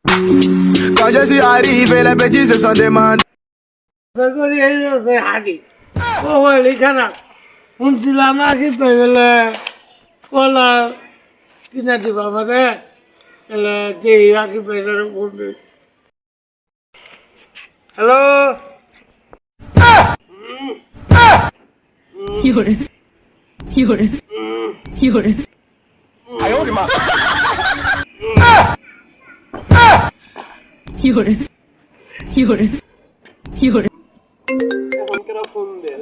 Quand je suis arrivé, les petits se sont demandés. শুনছিলাম নাকি পেলে কলা কিনা দিবা আমাদের এলে দেই আগে পেলে বলবে হ্যালো 有人，有人，有人。哎呦我的妈！有人，有人，有人。 এখন কেন ফোন দে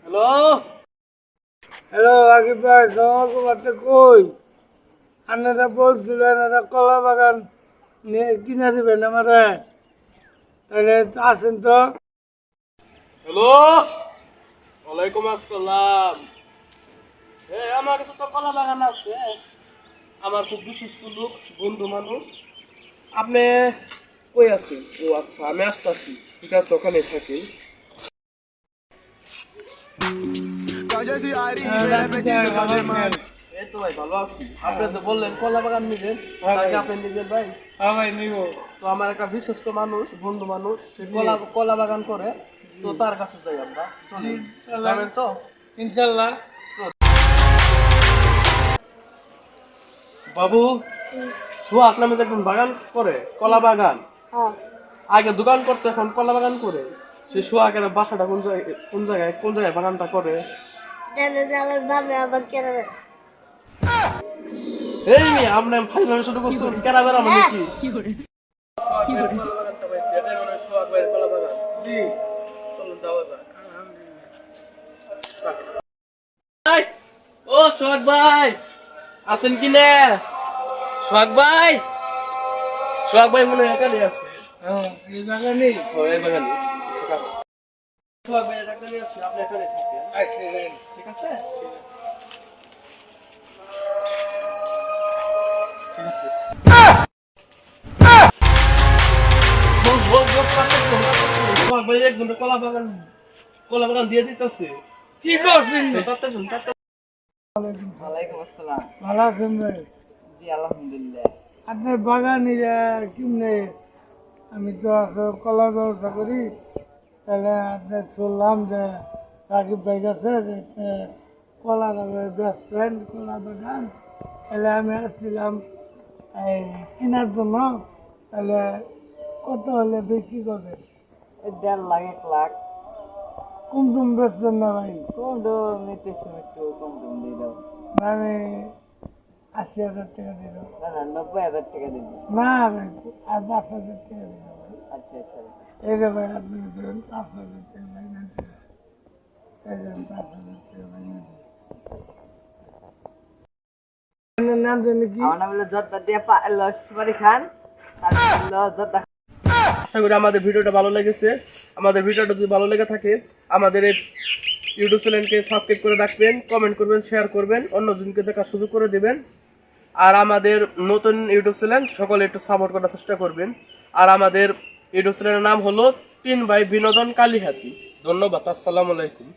হ্যালো হ্যালো আগে ভাই তোমাকে বাতে কই আপনারা বলছিলেন একটা কলা বাগান কিনা দিবেন আমাদের তাহলে আসেন তো হ্যালো ওয়ালাইকুম আসসালাম আমার কাছে তো কলা বাগান আছে আমার খুব বিশ্বস্ত লোক বন্ধু মানুষ আপনি কই আছেন ও আচ্ছা আমি আসতেছি ঠিক আছে ওখানে থাকি Quand je suis arrivé, les petits se sont demandés. এই তো ভাই ভালো আছি আপনি তো বললেন কলা বাগান নিবেন তাকে আপনি নিজের ভাই হ্যাঁ ভাই নিব তো আমার একটা বিশ্বস্ত মানুষ বন্ধু মানুষ সে কলা বাগান করে তো তার কাছে যাই আমরা চলেন যাবেন তো ইনশাল্লাহ বাবু সোহাগ নামে একজন বাগান করে কলা বাগান আগে দোকান করতে এখন কলা বাগান করে সে সোহাগের বাসাটা কোন জায়গায় বাগানটা করে এই মেয়ে আপনি ফাইজলামি শুরু করছেন কেনা বেড়া মানে কি 有人， বাগানটা পাইছি এটাই মনে হয় সোহাগ ভাইয়ের কলা বাগান জি চলুন যাওয়া যাক এই, ও সোহাগ ভাই আছেন কি না সোহাগ ভাই মনে হয় এখানে আছে এই বাগানে এই বাগানে সোহাগ ভাই এখানে আছে আপনি এখানে থাকেন আসছিলেন ঠিক আছে সোহাগ ভাই একজন কলা বাগান দিয়ে দিতেছে কি করছেন ওয়ালাইকুম আসসালাম ভালো আছেন ভাই জি আলহামদুলিল্লাহ আপনার বাগানে কিমনে আমি তো আসলে কলা ব্যবসা করি তাহলে আপনার শুনলাম যে রাকিব ভাই কাছে যে কলা বেচছেন কলা বাগান তাহলে আমি আসছিলাম এই কেনার জন্য তাহলে কত হলে বিক্রি করবে এই 1.5 লাখ 1 লাখ কম টুম বেচছেন না ভাই কম দাম নিতেছি একটু কম দাম দিয়ে দাও আমি 80,000 টাকা দিল না না 90,000 টাকা দিন না ভাই আর 5,000 টাকা দিল আচ্ছা আচ্ছা এই যে ভাই আপনি ধরেন 5,000 টাকা ভাই না এই যে 5,000 টাকা ভাই না নাম জানি কি আমার নাম হলো জর্দা দিয়ে সুপারি খান আর হলো জর্দা আশা করি আমাদের ভিডিওটা ভালো লেগেছে আমাদের ভিডিওটা যদি ভালো লেগে থাকে আমাদের এই ইউটিউব চ্যানেলকে সাবস্ক্রাইব করে রাখবেন কমেন্ট করবেন শেয়ার করবেন অন্যজনকে দেখার সুযোগ করে দেবেন আর আমাদের নতুন ইউটিউব চ্যানেল সকলে একটু সাপোর্ট করার চেষ্টা করবেন আর আমাদের ইউটিউব চ্যানেলের নাম হলো 3 ভাই বিনোদন কালীহাতি ধন্যবাদ আসসালামু আলাইকুম